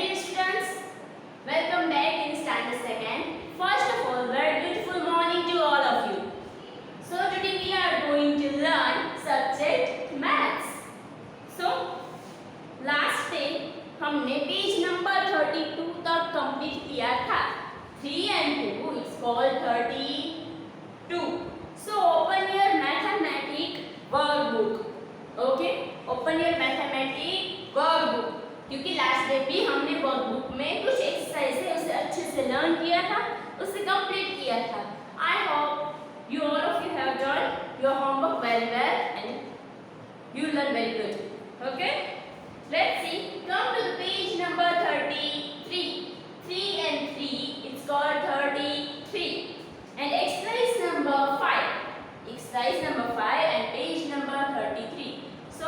dear students, welcome back in standard second. First of all, very beautiful morning to all of you. So today we are going to learn subject maths. So last day हमने page number 32 तक complete किया था. 3 and 2 is called 32. So open your mathematics workbook. Okay, open your mathematics workbook. क्योंकि last day भी हमने workbook में कुछ exercise है उसे अच्छे से लर्न किया था, उसे कंप्लीट किया था. I hope you all of you have done your homework very well and you learn very good. Okay, let's see. Come to the page number 33. 3 and 3 it's called 33 and exercise number 5. Exercise number 5 and page number 33. So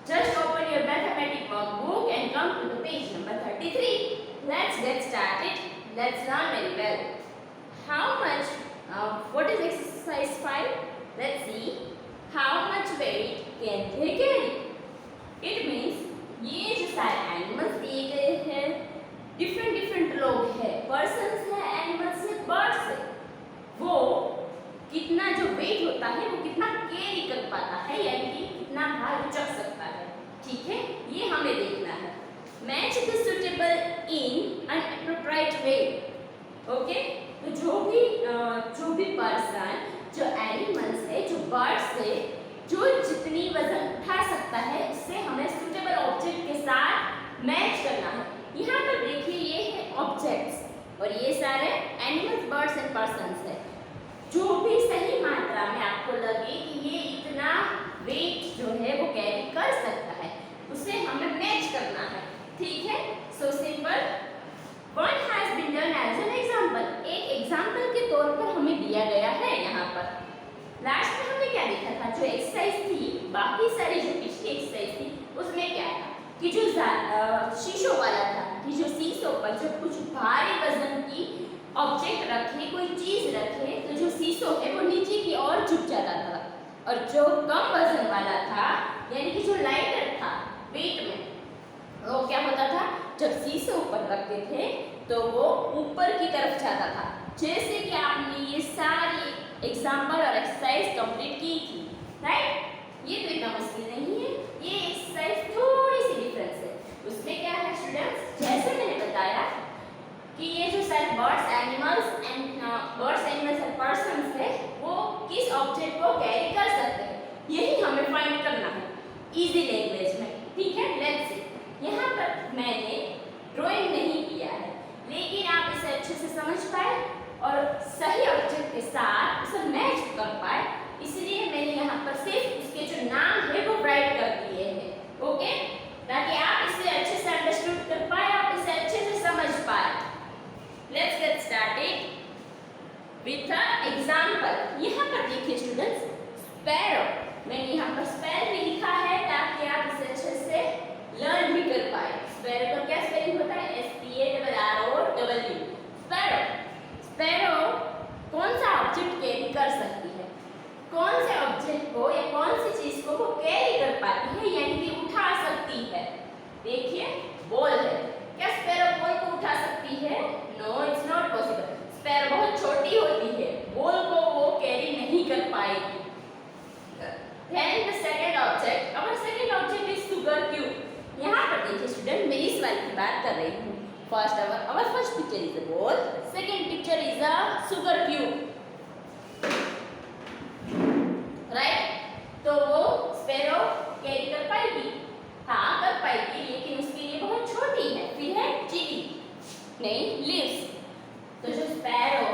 just open your mathematics workbook and come to the page number 33. Let's get started. Let's learn very well. How much, what is exercise 5? Let's see. How much weight can they carry? It means ये जो सारे animals दिए गए हैं, different लोग हैं, persons हैं, animals हैं, बर्ड्स हैं, वो कितना जो वेट होता है वो कितना कैरी कर पाता है, यानी कि कितना भार उचक सकता है. ठीक है, ये हमें देखना है. Match the suitable in an appropriate way. Okay, तो जो भी पर्सन, जो एनिमल्स है, जो बर्ड्स है, जो जितनी वजन उठा सकता है उससे हमें सुटेबल ऑब्जेक्ट के साथ मैच करना है. यहाँ पर देखिए, ये है ऑब्जेक्ट्स और ये सारे एनिमल्स, बर्ड्स एंड पर्सन्स है. जो भी सही मात्रा में आपको लगे कि ये इतना वेट जो है वो कैरी कर सकता है, उसे हमें मैच करना है. ठीक है, so simple. One has been done as an example. एक एग्जांपल के तौर पर हमें दिया गया है. यहाँ पर लास्ट में हमने क्या देखा था, जो एक्सरसाइज थी, बाकी सारी जो पिछली एक्सरसाइज थी उसमें क्या था कि जो शीशो वाला था कि जो शीशो पर जब कुछ भारी वजन की ऑब्जेक्ट रखे, कोई चीज रखे, तो जो शीशो है वो नीचे की ओर झुक जाता था, और जो कम वजन वाला था यानी कि जो लाइटर था वेट में, वो क्या होता था, जब शीशो ऊपर रखते थे तो वो ऊपर की तरफ जाता था. जैसे कि आपने ये सारी एग्जाम्पल और एक्सरसाइज कंप्लीट की थी, राइट. ये तो इतना मुश्किल नहीं है, ये एक्सरसाइज थोड़ी सी डिफरेंस है. उसमें क्या है स्टूडेंट्स, जैसे मैंने बताया कि ये जो सारे बर्ड्स एनिमल्स और पर्सन्स है वो किस ऑब्जेक्ट को कैरी कर सकते हैं, यही हमें फाइंड करना है इजी लैंग्वेज में. ठीक है, लेट्स सी. यहाँ पर मैंने ड्राइंग नहीं किया है, लेकिन आप इसे अच्छे से समझ पाए और सही ऑब्जेक्ट के साथ उसे मैच कर पाए, इसलिए मैंने यहाँ पर सिर्फ उसके जो नाम है वो राइट कर दिए हैं. ओके, ताकि आप इसे अच्छे से अंडरस्टूड कर पाए, आप इसे अच्छे से समझ पाए. Let's get started with a example. यहाँ पर देखिए स्टूडेंट्स, स्पैरो. मैंने यहाँ पर स्पेल भी लिखा है ताकि आप इसे अच्छे से लर्न भी कर पाए. स्पैरो का क्या स्पेलिंग होता है, SPARROW. स्पैरो. स्पैरो कौन सा ऑब्जेक्ट कैरी कर सकती है, कौन से ऑब्जेक्ट को या कौन सी चीज को वो कैरी कर पाती है, यानी कि उठा सकती है. देखिए, बॉल है. क्या स्पैरो बॉल को उठा सकती है? No, it's not possible. Sparrow बहुत छोटी होती है, बॉल को वो कैरी नहीं कर पाएगी. Then the second object, our second object is sugar cube. यहाँ पर देखिए स्टूडेंट, मैं इस वाले की बात कर रही हूँ. First our first picture is a ball, second picture is a sugar cube. Right, तो वो स्पैरो कैरी कर पाएगी? हाँ, कर पाएगी, लेकिन उसके लिए बहुत छोटी है. फिर है चीटी, नहीं लीव्स. तो जो स्पैरो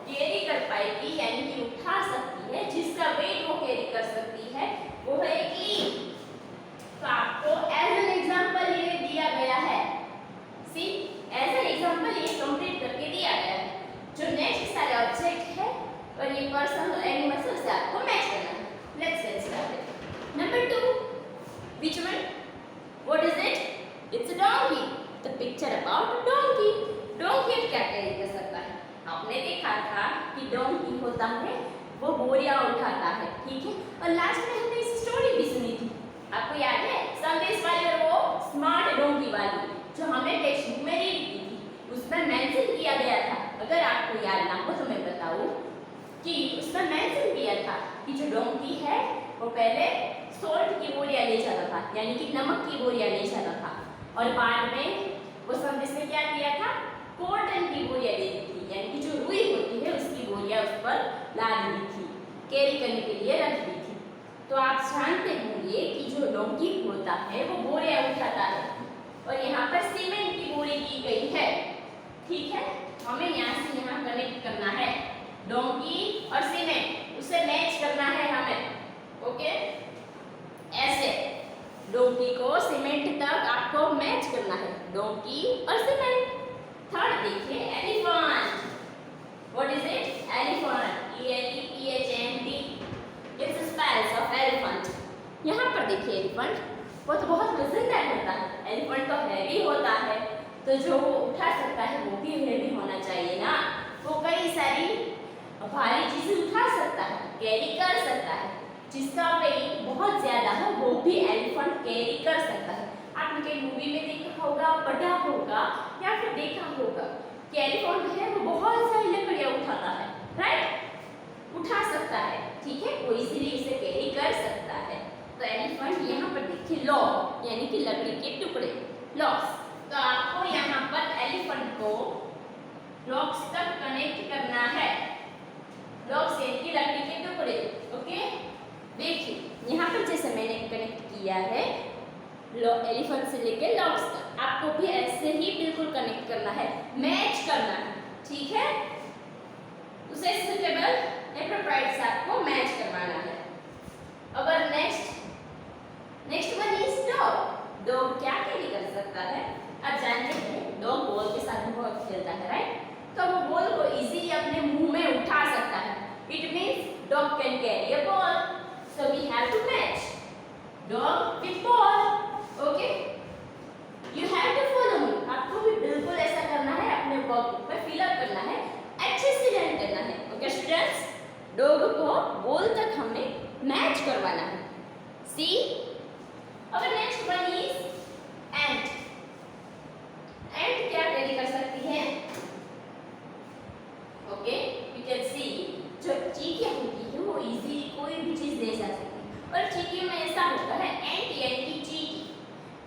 कैरी कर पाएगी यानी कि उठा सकती है, जिसका वेट वो कैरी कर सकती है, वो है एक लीफ. तो आपको एज एन एग्जांपल ये दिया गया है. सी, एज एन एग्जांपल ये कंप्लीट करके दिया गया है. जो नेक्स्ट सारे ऑब्जेक्ट है और ये पर्सन और एनिमल से आपको मैच करना है. Let's get started. Number 2. Which one? What is it? It's a donkey. The picture about a donkey. Donkey क्या कैरी कर सकता है? आपने देखा था कि donkey होता है वो बोरियां उठाता है. ठीक है, और लास्ट में हमने इस स्टोरी भी सुनी थी, आपको याद है, संदेश वाली और वो स्मार्ट डोंकी वाली, जो हमें उसमें मेंशन किया गया था, अगर आपको याद ना हो तो मैं बताऊं कि उसमें मेंशन किया था कि जो डोंकी है वो पहले सॉल्ट की बोरियां ले जाता था, यानी कि नमक की बोरियां ले जाता था, और बाद में वो सब इसने क्या किया था, कॉटन की बोरियां ले दी थी, यानी कि जो रुई होती है उसकी बोरियां उस पर लाद दी थी, कैरी करने के लिए रख दी थी। तो आप जानते होंगे कि जो डोंकी होता है वो बोरियां उठाता है, और यहाँ पर सीमेंट की बोरी की गई है, ठीक है। हमें यहाँ से यहाँ कनेक्ट करना है डोंकी और सीमेंट, उसे मैच करना है हमें, ओके। ऐसे डोंकी को सीमेंट तक आपको मैच करना है, डोंकी और सीमेंट। थर्ड देखिए elephant, what is it, elephant, ELEPHANT, it's spells of elephant. यहाँ पर देखिए एलिफेंट वो तो बहुत वजनदार होता है, एलिफेंट तो हैवी होता है, तो जो वो उठा सकता है वो भी हैवी होना चाहिए ना, वो कई सारी भारी चीजें उठा सकता है, कैरी कर सकता है, जिसका वेट बहुत ज्यादा हो वो भी एलिफेंट कैरी कर सकता है। आपने कई मूवी में देखा होगा, पढ़ा होगा या फिर देखा होगा कि एलिफेंट है वो बहुत सारी लकड़ियां उठाता है, राइट, उठा सकता है, ठीक है, वो इजीली इसे कैरी कर सकता है। तो एलिफेंट यहाँ पर देखिए लॉग, यानी कि लकड़ी के टुकड़े, लॉग्स। तो आपको यहाँ पर एलिफेंट को लॉग्स तक कनेक्ट करना है, लॉग्स यानी कि लकड़ी के टुकड़े, ओके। देखिए यहाँ पर जैसे मैंने कनेक्ट किया है एलिफेंट से लेकर लॉग्स तक, आपको भी ऐसे ही बिल्कुल कनेक्ट करना है, मैच करना है, ठीक है, उसे सूटेबल एप्रोप्रिएट से आपको मैच करवाना है। अगर next one is dog. Dog क्या कैरी कर सकता है, आप जानते हैं डॉग बॉल के साथ बहुत खेलता है, राइट, तो वो बॉल को इजीली अपने मुंह में उठा सकता है, it means dog can carry a ball, so we have to match dog with ball, okay. You have to follow me, आपको भी बिल्कुल ऐसा करना है, अपने वर्क पर फिल अप करना है, अच्छे से लर्न करना है, ओके स्टूडेंट्स। डॉग को बॉल तक हमें मैच करवाना है, सी। अब नेक्स्ट वन इज एंट। एंट क्या कैरी कर सकती है, ओके, यू कैन सी जो चींटियां होती है वो इजीली कोई भी चीज ले जा सकती है, और चींटियों में ऐसा होता है एंट यानी कि चींटी,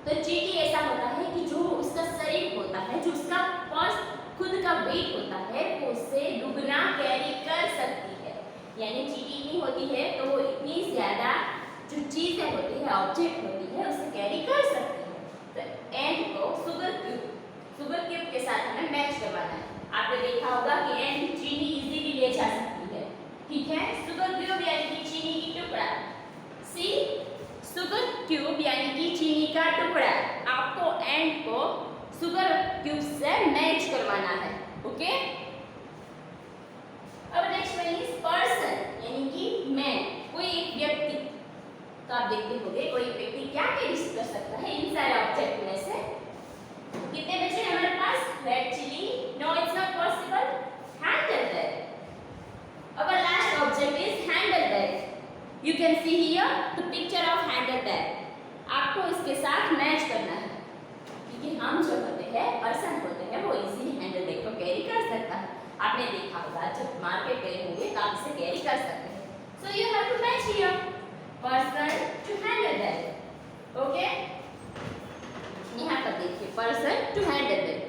तो चींटी ऐसा होता है कि जो उसका शरीर होता है, जो उसका खुद का वेट होता है वो उससे दुगना कैरी कर सकती है, यानी चींटी नहीं होती है तो वो इतनी ज्यादा जो चीजें होती है, ऑब्जेक्ट होती है, उसे कैरी कर सकती है। तो एंट को शुगर क्यूब के साथ हमें मैच करवाना है। आपने देखा होगा कि एंट चीनी इजीली ले जा सकती है, ठीक है, शुगर क्यूब यानी कि चीनी की टुकड़ा, सी, शुगर क्यूब यानी कि चीनी का टुकड़ा, आपको एंट को शुगर क्यूब से मैच करवाना है, ओके। अब नेक्स्ट वन इज पर्सन, यानी कि मैन, कोई एक व्यक्ति। तो आप देखते होंगे कोई व्यक्ति क्या कैरी कर सकता है इन सारे ऑब्जेक्ट में से, कितने बचे हमारे पास, red chilli, no it's not possible, handle bag. अब last object is handle bag, you can see here the picture of handle bag, आपको इसके साथ मैच करना है, क्योंकि हम जो होते हैं पर्सन होते हैं वो इजीली हैंडल बैग को कैरी कर सकता है। आपने देखा होगा जब मार्केट गए होंगे तो आप इसे कैरी कर सकते हैं, so you have to match here person to handle bag, okay. यहाँ पर देखिए person to handle bag,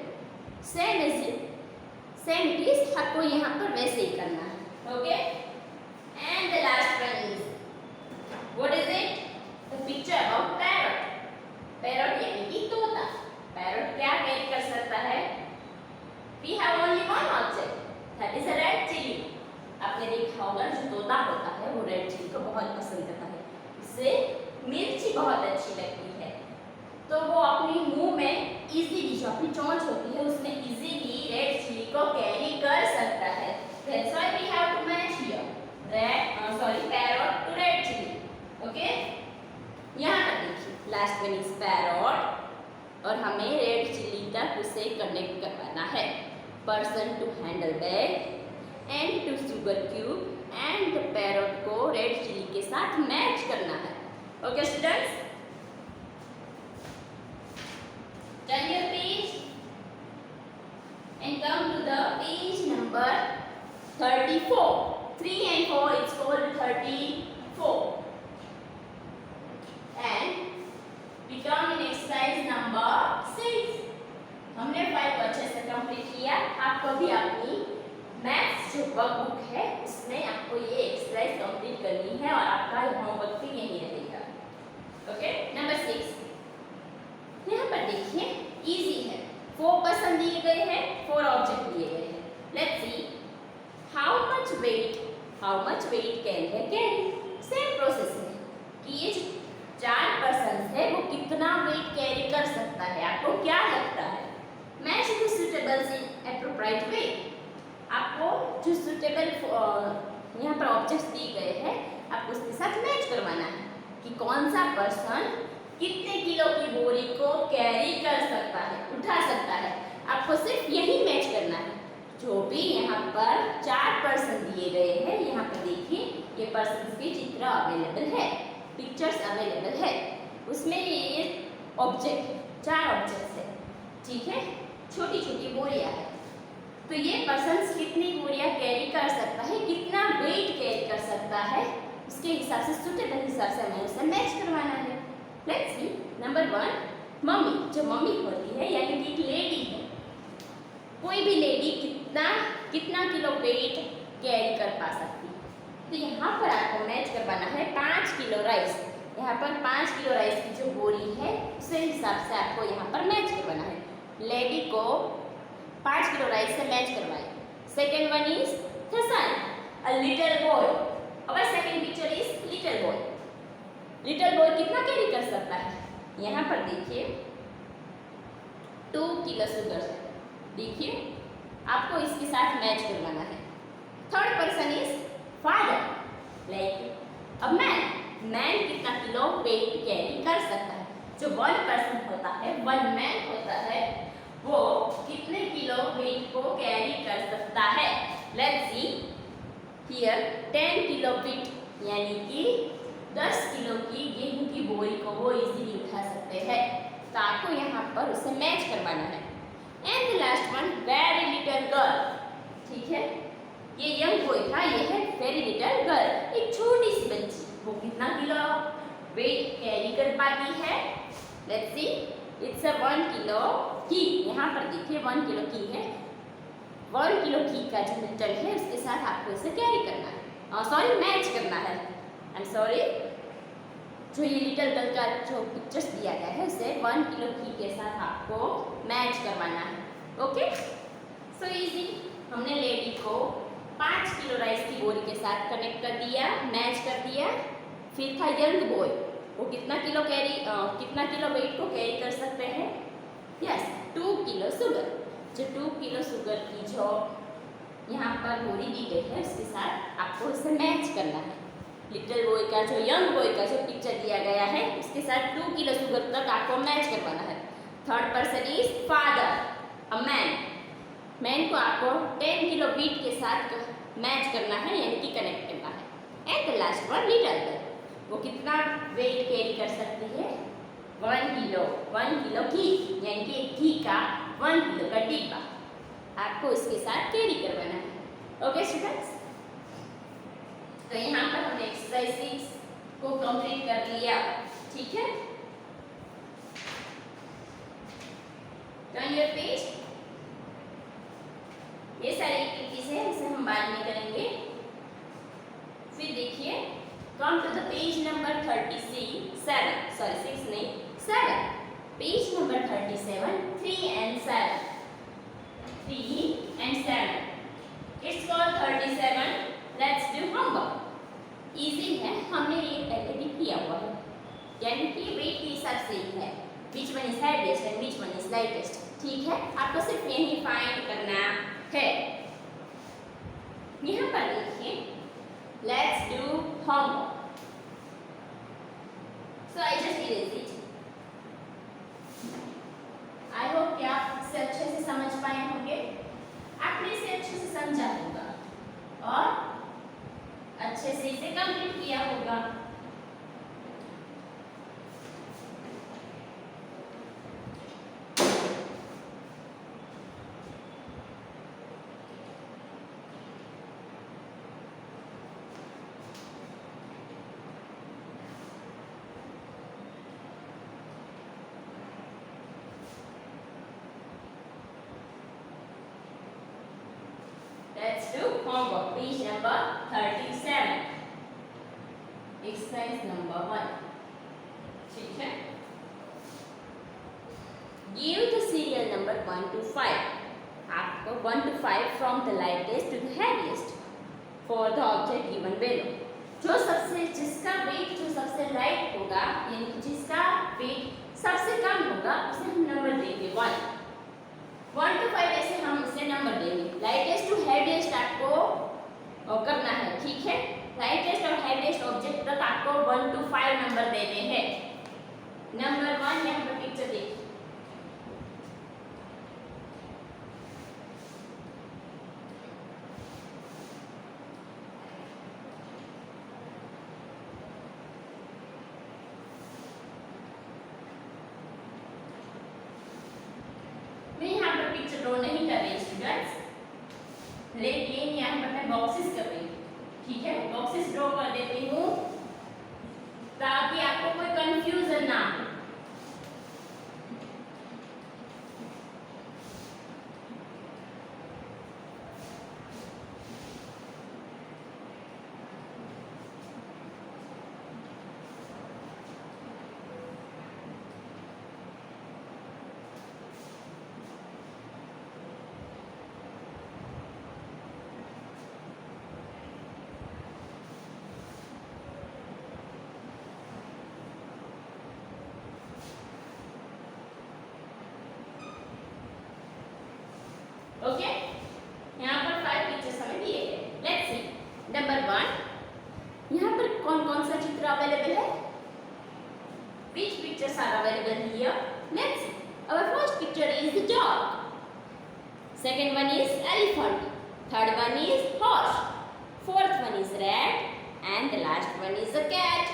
same it is, आपको यहाँ पर वैसे ही करना है, okay. And the last one is what is it, the picture of parrot. Parrot यानी कि तोता, पैरट क्या कैरी कर सकता है, we have only one object, that is a red chili. आपने देखा होगा जो तोता होता है वो रेड चिली को बहुत पसंद करता है, उसे मिर्ची बहुत अच्छी लगती है, तो वो अपनी मुंह में इजीली जो अपनी चोंच होती है उसमें इजीली रेड चिली को कैरी कर सकता है, that's why we have to match here parrot to red chili, okay. यहाँ पर देखिए लास्ट वन इज पैरट, और हमें रेड चिली तक उसे कनेक्ट करवाना है, person to handle bag and to sugar cube and the parrot को रेड चिली के साथ मैच करना है, okay students. Turn your page and 34. 3 and 4 is called 34. And we come in exercise number 6. हमने 5 को अच्छे से कंप्लीट किया। आपको भी अपनी मैथ्स जो वर्कबुक है उसमें आपको ये एक्सरसाइज कंप्लीट करनी है और आपका होमवर्क भी यही रहेगा। ओके, नंबर 6 यहाँ पर देखिए, इजी है। 4 पर्सन दिए गए हैं, 4 ऑब्जेक्ट दिए गए हैं। Let's see how much weight can they carry. Same process है कि ये 4 पर्सन है वो कितना वेट कैरी कर सकता है। आपको क्या लगता है? मैच द सुटेबल्स इन एप्रोप्रिएट वे। आपको जो सुटेबल यहाँ पर ऑब्जेक्ट्स दिए गए हैं आपको उसके साथ मैच करवाना है कि कौन सा पर्सन कितने किलो की बोरी को कैरी कर सकता है, उठा सकता है। आपको सिर्फ यही मैच करना है। जो भी यहाँ पर 4 पर्सन दिए गए हैं, यहाँ पर देखिए ये पर्सन के चित्र अवेलेबल है, पिक्चर्स अवेलेबल है, उसमें ये ऑब्जेक्ट 4 ऑब्जेक्ट्स है, ठीक है, छोटी छोटी बोरियां है। तो ये पर्सन कितनी बोरियां कैरी कर सकता है, कितना वेट कैरी कर सकता है, उसके हिसाब से सुटेबल हिसाब से हमें उसे मैच करवाना है। Let's see number 1, mummy. जो मम्मी होती है यानी कि एक लेडी है, कोई भी लेडी कितना किलो वेट कैरी कर पा सकती है। तो यहाँ पर आपको मैच करवाना है 5 किलो राइस। यहाँ पर 5 किलो राइस की जो बोरी है उसे हिसाब से आपको यहाँ पर मैच करवाना है। लेडी को 5 किलो राइस से मैच करवाए। Second one is the son, a little boy. Our second picture is little boy. Little boy कितना कैरी कर सकता है? यहाँ पर देखिए 2 किलो शुगर। देखिए आपको इसके साथ मैच करवाना है। Third person is father, like a man. Man कितना किलो वेट कैरी कर सकता है? जो 1 पर्सन होता है, 1 मैन होता है, वो कितने किलो वेट को कैरी कर सकता है? Let's see here 10 kilo weight यानी कि 10 किलो की गेहूं की बोरी को वो इजीली उठा सकते हैं। तो आपको यहाँ पर उसे मैच करवाना है। And the last one, very little girl. ठीक है, ये यंग बॉय था, ये है वेरी लिटिल गर्ल, एक छोटी सी बच्ची। वो कितना किलो वेट कैरी कर पाती है? Let's C, it's a 1 kilo की। यहाँ पर देखिए 1 किलो की है। 1 किलो की का जो लिटिल है उसके साथ आपको इसे कैरी करना है, सॉरी मैच करना है। आई एम सॉरी, जो ये लिटिल गर्ल का जो पिक्चर्स दिया गया है उसे 1 किलो की के साथ आपको मैच करवाना है। Okay, so easy. हमने लेडी को 5 किलो राइस की बोरी के साथ कनेक्ट कर दिया, मैच कर दिया। फिर था यंग बॉय, वो कितना किलो वेट को कैरी कर सकते हैं? Yes, 2 kilo sugar. जो 2 किलो शुगर की जो यहाँ पर बोरी दी गई है उसके साथ आपको इसे मैच करना है। लिटिल बॉय का जो यंग बॉय का जो पिक्चर दिया गया है उसके साथ 2 किलो शुगर तक आपको मैच करवाना है। Third person is father, a man. Man को आपको 10 किलो वेट के साथ मैच करना है यानी कि कनेक्ट करना है। And the last one little girl, वो कितना वेट कैरी कर सकती है? 1 किलो घी यानी कि घी का 1 किलो का डिब्बा आपको इसके साथ कैरी करवाना है। ओके स्टूडेंट्स, तो यहाँ पर हमने एक्सरसाइज 6 को कंप्लीट कर लिया। ठीक है, टर्न योर पेज। ये सारी एक्टिविटीज है, इसे हम बाद में करेंगे। फिर देखिए, come to the page number 7 page number 37, 3 and 7। It's called 37. Let's do homework. Easy है, हमने ये पहले भी किया हुआ है, यानी कि वेट के हिसाब से ही है। Which one is heaviest and which one is lightest? ठीक है, आपको सिर्फ यही फाइंड करना है। यहाँ पर देखिए, let's do homework. So I just erase it. I hope कि आप इसे अच्छे से समझ पाए होंगे। आपने इसे अच्छे से समझा होगा और अच्छे से इसे कंप्लीट किया होगा। homework, page number 37, exercise number 1. ठीक है, give the serial number 1 to 5. आपको 1 to 5 from the lightest to the heaviest for the object given below. जो सबसे जिसका वेट जो सबसे लाइट होगा यानी कि जिसका वेट सबसे कम होगा उसे हम नंबर देंगे 1 to 5 ऐसे हम उसे नंबर देंगे। लाइटेस्ट टू हेवीएस्ट आपको करना है, ठीक है। लाइटेस्ट और हेवीएस्ट ऑब्जेक्ट तक आपको 1 to 5 नंबर देने हैं। नंबर 1 यहाँ पर पिक्चर देखिए, मैं यहाँ पर पिक्चर ड्रॉ नहीं कर रही स्टूडेंट्स, लेकिन यहाँ पर मैं बॉक्सेस कर रही हूँ, ठीक है। बॉक्सेस ड्रॉ कर देती हूँ ताकि आपको कोई कंफ्यूजन ना हो। ओके, यहाँ पर 5 पिक्चर्स हमें दिए गए। लेट्स सी नंबर 1, यहाँ पर कौन कौन सा चित्र अवेलेबल है? Which pictures are available here? Let's see. Our first picture is the dog. Second one is elephant. Third one is horse. Fourth one is rat. And the last one is a cat.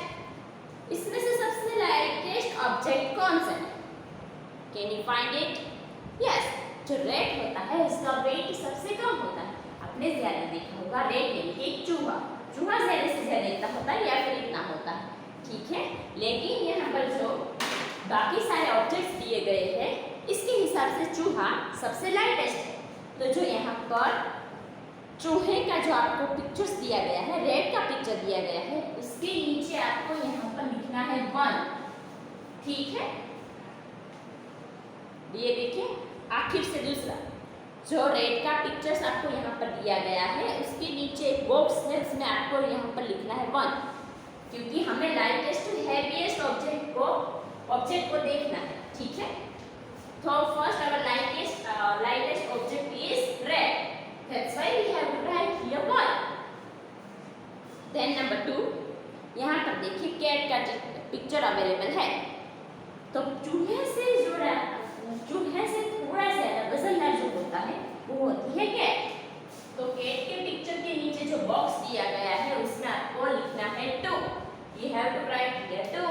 इसमें से सबसे lightest object कौन सा है? Can you find it? Yes. जो rate होता है इसका वेट सबसे कम होता है। आपने ज्यादा देखा होगा रेट यानी कि एक चूहा ज्यादा से ज्यादा इतना होता है या फिर इतना होता है, ठीक है। लेकिन यहाँ पर जो बाकी सारे ऑब्जेक्ट्स दिए गए हैं इसके हिसाब से चूहा सबसे लाइटेस्ट है। तो जो यहाँ पर चूहे का जो आपको पिक्चर्स दिया गया है, रेट का पिक्चर दिया गया है, उसके नीचे आपको यहाँ पर लिखना है 1, ठीक है। ये देखिए आखिर से दूसरा जो रेड का पिक्चर्स आपको यहाँ पर दिया गया है उसके नीचे एक बॉक्स है, उसमें आपको यहाँ पर लिखना है 1, क्योंकि हमें लाइटेस्ट टू हेवीएस्ट ऑब्जेक्ट को देखना है, ठीक है। तो first our lightest object is red, that's why we have to write here 1। Then number 2, यहाँ पर देखिए कैट का पिक्चर अवेलेबल है। तो चूहे से थोड़ा सा वजनदार जो होता है वो होती है कैट। तो कैट के पिक्चर के नीचे जो बॉक्स दिया गया है उसमें आपको लिखना है 2, you have to write here 2।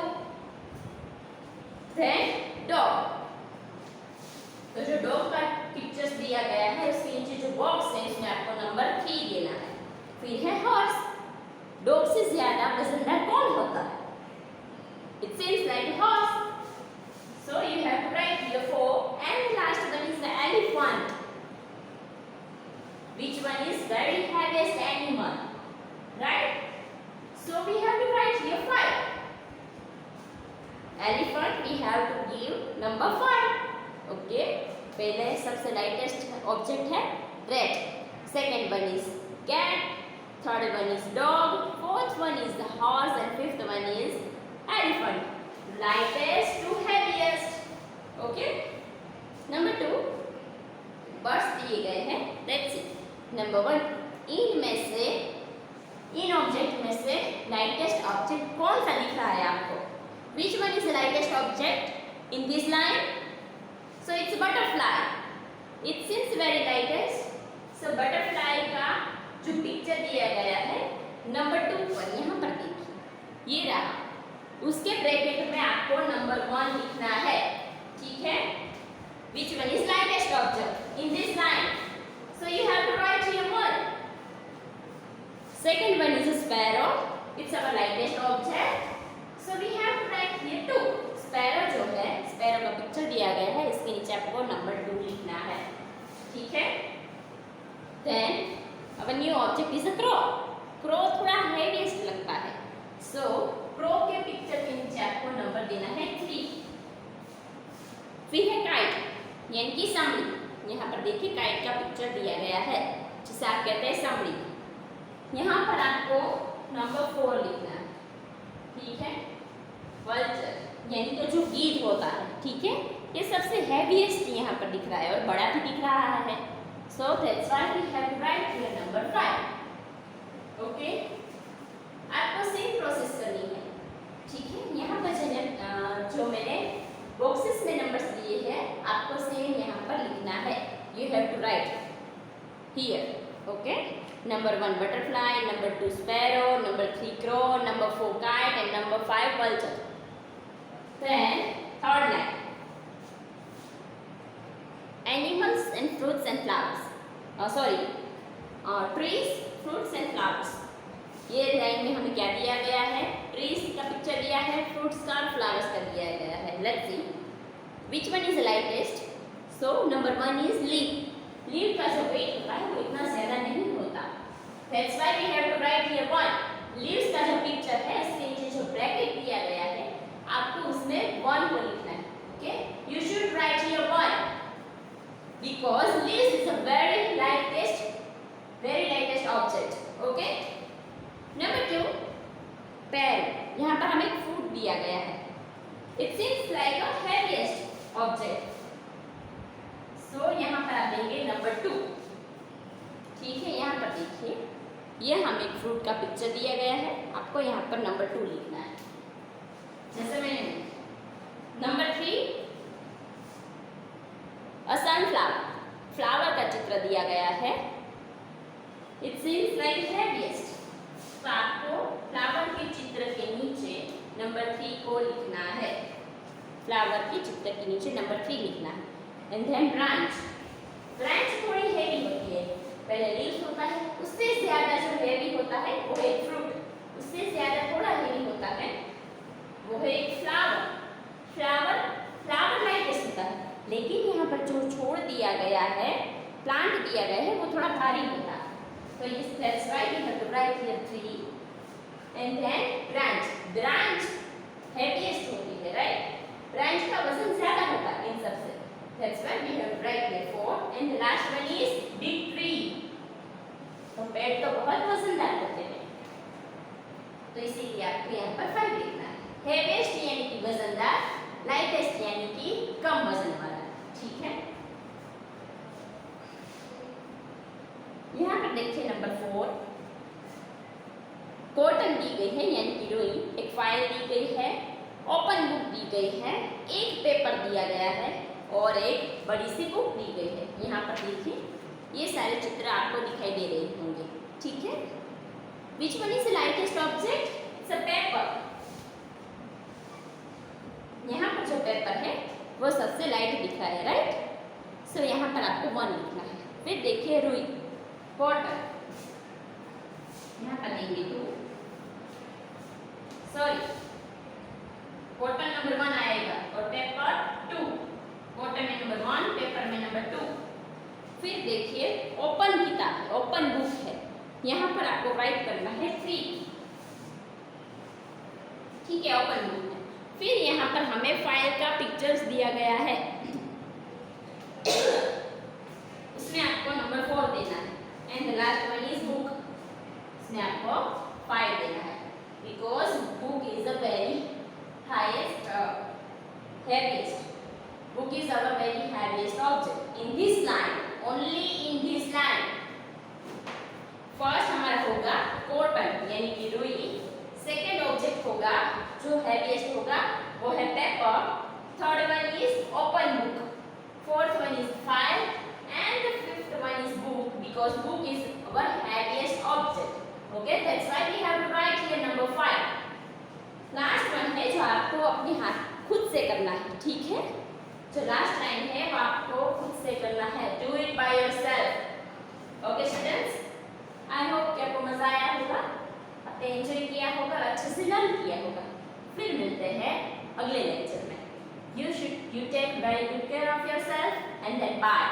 then dog, तो जो डॉग का पिक्चर्स दिया गया है उसके नीचे जो बॉक्स है उसमें आपको नंबर 3 देना है। फिर है हॉर्स, डॉग से ज्यादा वजनदार कौन होता है? It seems like a horse, so you have to write here 4। and the last one is the elephant, which one is very heaviest animal, right? So we have to write here 5। elephant we have to give number 5, okay। पहले सबसे lightest object है rat, second one is cat, third one is dog, fourth one is the horse and fifth one is elephant, lightest to heaviest, okay। Number 2 birds दिए गए हैं, let's see. Number 1, in object में से lightest object कौन सा दिख रहा है आपको? Which one is the lightest object in this line? So it's butterfly, it seems very lightest. So butterfly का जो पिक्चर दिया गया है नंबर 2 पर, यहाँ पर देखिए ये रहा, उसके ब्रैकेट में आपको नंबर 1 लिखना है, ठीक है। Which one is lightest object in this line? So you have to write here 1। Second one is a sparrow, it's our lightest object, so we have to write here 2। sparrow जो है, sparrow का picture दिया गया है, इसके नीचे आपको number 2 लिखना है, ठीक है। Then Our new object is a crow. Crow थोड़ा heaviest लगता है. So crow के पिक्चर के नीचे आपको नंबर देना है 3. फिर है काइट यानी कि समड़ी. यहाँ पर देखिए काइट का पिक्चर दिया गया है जिसे आप कहते हैं समड़ी. यहाँ पर आपको नंबर 4 लिखना है. ठीक है. वल्चर यानी कि जो गीध होता है. ठीक है. ये सबसे हैवीएस्ट यहाँ पर दिख रहा है और बड़ा भी दिख रहा है. So that's why we have to write here number 5. Okay. आपको सेम प्रोसेस करनी है. ठीक है. यहाँ पर जो मैंने बॉक्सेस में नंबर्स दिए हैं आपको सेम यहाँ पर लिखना है. You have to write here. Okay. Number 1 butterfly, number 2 sparrow, number 3 crow, number 4 kite and number 5 vulture. Then third line. Animals and fruits and flowers. Trees, fruits and flowers. ये line में हमें क्या दिया गया है? ट्रीज का picture दिया है, फ्रूट्स का और फ्लावर्स का दिया गया है. Let's C which one is lightest. So number 1 is leaf. Leaf का जो वेट होता है वो इतना ज्यादा नहीं होता. That's why we have to write here 1. Leaves का जो पिक्चर है इसके नीचे जो ब्रैकेट दिया गया है आपको उसमें 1 को लिखना है. Okay. You should write here 1 because leaves is a very lightest object. Okay. Number 2 pear. यहाँ पर हमें फ्रूट दिया गया है. It seems like a heaviest object. So यहाँ पर आप देंगे नंबर 2. ठीक है. यहाँ पर देखिए ये हमें एक फ्रूट का पिक्चर दिया गया है. आपको यहाँ पर नंबर 2 लिखना है जैसे मैंने. Number 3 sunflower. फ्लावर का चित्र दिया गया है. It seems like heaviest. तो आपको फ्लावर के चित्र के नीचे नंबर 3 को लिखना है. फ्लावर के चित्र के नीचे नंबर 3 लिखना है. And then branch. ब्रांच थोड़ी हेवी होती है. पहले लीव्स होता है, उससे ज्यादा जो हेवी होता है वो एक फ्रूट, उससे ज्यादा थोड़ा हेवी होता है वो है एक फ्लावर. फ्लावर लाइटेस्ट होता है लेकिन यहाँ पर जो छोड़ दिया गया है, प्लांट दिया गया है वो थोड़ा भारी होता है. तो इस that's why we have to write here 3 and then branch. Branch heaviest होती है. राइट. ब्रांच का वजन ज्यादा होता है इन सब से. That's why we have to write here 4 and the last one is big tree. तो पेड़ तो बहुत वजनदार होते हैं तो इसीलिए आपको यहाँ पर 5 लिखना है. हेवीएस्ट यानी कि वजनदार, लाइटेस्ट यानी कि कम वजन वाला. ठीक है. यहाँ पर देखिए नंबर 4 कॉटन दी गई है यानी कि रुई. एक फाइल दी गई है, ओपन बुक दी गई है, एक पेपर दिया गया है और एक बड़ी सी बुक दी गई है. यहाँ पर देखिए ये सारे चित्र आपको दिखाई दे रहे होंगे. ठीक है. Which one is the lightest object? It's a paper. यहाँ पर जो पेपर है वो सबसे लाइट दिख रहा है. राइट. सो यहाँ पर आपको 1 लिखना है. फिर देखिए रुई, कॉटन. यहाँ पर देंगे 2. सॉरी, कॉटन नंबर 1 आएगा और पेपर 2. कॉटन में नंबर 1, पेपर में नंबर 2. फिर देखिए ओपन किताब है, ओपन बुक है. यहाँ पर आपको राइट करना है 3. ठीक है. ओपन बुक है. फिर यहाँ पर हमें फाइल का पिक्चर्स दिया गया है उसमें आपको नंबर 4 देना है. And the last one is book. इसमें आपको 5 देना है because book is a very highest heaviest. Book is our very heaviest object in this line. Only in this line. First हमारा होगा कॉटन यानी कि रुई. सेकेंड ऑब्जेक्ट होगा जो हैवीएस्ट होगा वो है paper. Third one is open book. Fourth one is file and the fifth one is book because book is our heaviest object. Okay. That's why we have to write here number 5. Last one है जो आपको अपने हाथ खुद से करना है. ठीक है. जो लास्ट लाइन है वो आपको खुद से करना है. Do it by yourself. Okay students. I hope कि आपको मजा आया होगा, आपने एंजॉय किया होगा, अच्छे से लर्न किया होगा. फिर मिलते हैं अगले लेक्चर में. You take very good care of yourself and then bye.